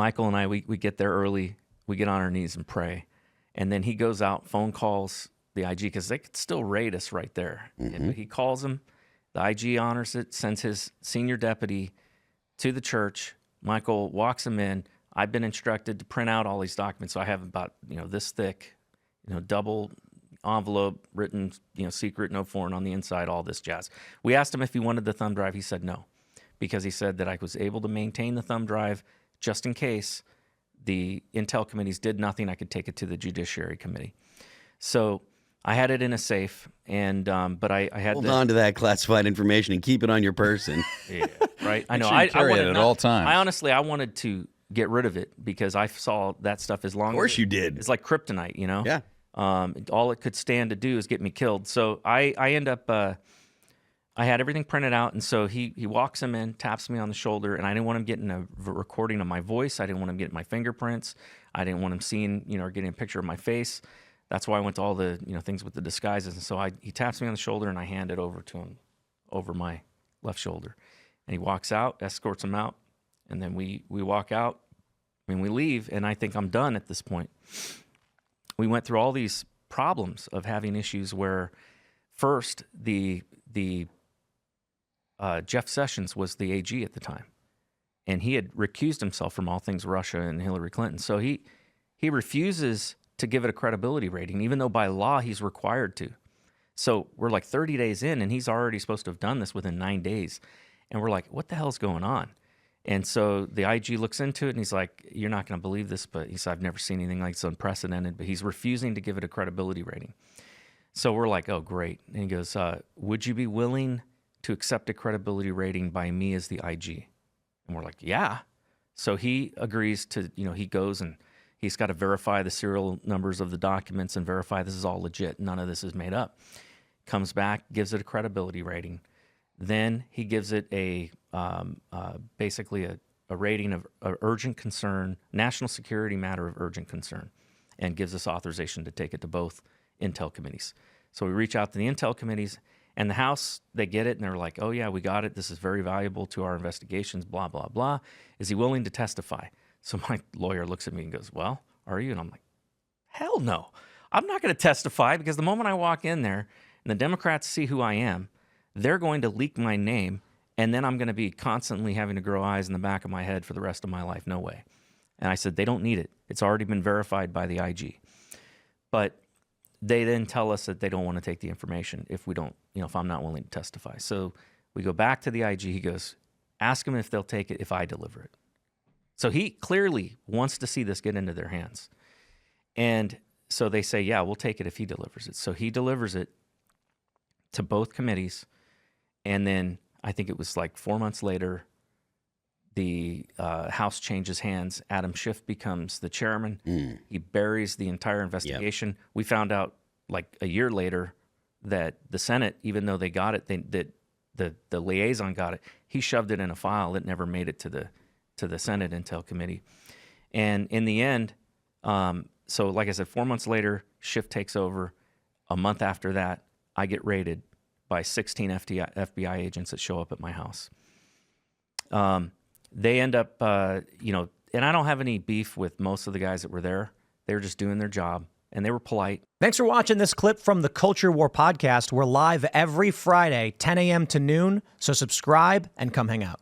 Michael and I, we get there early. We get on our knees and pray. And then he goes out, phone calls the IG, because they could still raid us right there. But he calls him. The IG honors it, sends his senior deputy to the church. Michael walks him in. I've been instructed to print out all these documents. So I have about, this thick, double envelope written, secret, no foreign on the inside, all this jazz. We asked him if he wanted the thumb drive. He said no, because he said that I was able to maintain the thumb drive just in case the intel committees did nothing. I could take it to the Judiciary Committee. So I had it in a safe, and but I had hold on to that classified information and keep it on your person. Yeah, right. I know. I carry it at all times. I wanted to get rid of it because I saw that stuff as long. Of course, you did. It's like kryptonite, Yeah. All it could stand to do is get me killed. So I end up. I had everything printed out, and so he walks him in, taps me on the shoulder, and I didn't want him getting a recording of my voice. I didn't want him getting my fingerprints. I didn't want him seeing, or getting a picture of my face. That's why I went to all the, things with the disguises. And so he taps me on the shoulder, and I hand it over to him over my left shoulder. And he walks out, escorts him out, and then we walk out. I mean, we leave, and I think I'm done at this point. We went through all these problems of having issues where first Jeff Sessions was the AG at the time, and he had recused himself from all things Russia and Hillary Clinton. So he refuses to give it a credibility rating, even though by law he's required to. So we're like 30 days in, and he's already supposed to have done this within 9 days. And we're like, what the hell's going on? And so the IG looks into it, and he's like, you're not going to believe this, but he said, I've never seen anything like this, unprecedented, but he's refusing to give it a credibility rating. So we're like, oh, great. And he goes, would you be willing to accept a credibility rating by me as the IG? And we're like, yeah. So he agrees to, he goes and he's got to verify the serial numbers of the documents and verify this is all legit. None of this is made up. Comes back, gives it a credibility rating. Then he gives it basically a rating of urgent concern, national security matter of urgent concern, and gives us authorization to take it to both intel committees. So we reach out to the intel committees, and the House, they get it, and they're like, oh, yeah, we got it. This is very valuable to our investigations, blah, blah, blah. Is he willing to testify? So my lawyer looks at me and goes, well, are you? And I'm like, hell no. I'm not going to testify, because the moment I walk in there and the Democrats see who I am, they're going to leak my name, and then I'm going to be constantly having to grow eyes in the back of my head for the rest of my life. No way. And I said, they don't need it. It's already been verified by the IG. But they then tell us that they don't want to take the information if we don't, if I'm not willing to testify. So we go back to the IG. He goes, ask them if they'll take it if I deliver it. So he clearly wants to see this get into their hands. And so they say, yeah, we'll take it if he delivers it. So he delivers it to both committees. And then I think it was like 4 months later, the House changes hands. Adam Schiff becomes the chairman. He buries the entire investigation. Yep. We found out like a year later that the Senate, even though they got it, the liaison got it, he shoved it in a file. It never made it to the Senate Intel Committee. And in the end, so like I said, 4 months later, Schiff takes over. A month after that, I get raided by 16 FBI agents that show up at my house. They end up, and I don't have any beef with most of the guys that were there. They were just doing their job, and they were polite. Thanks for watching this clip from the Culture War Podcast. We're live every Friday, 10 a.m. to noon, so subscribe and come hang out.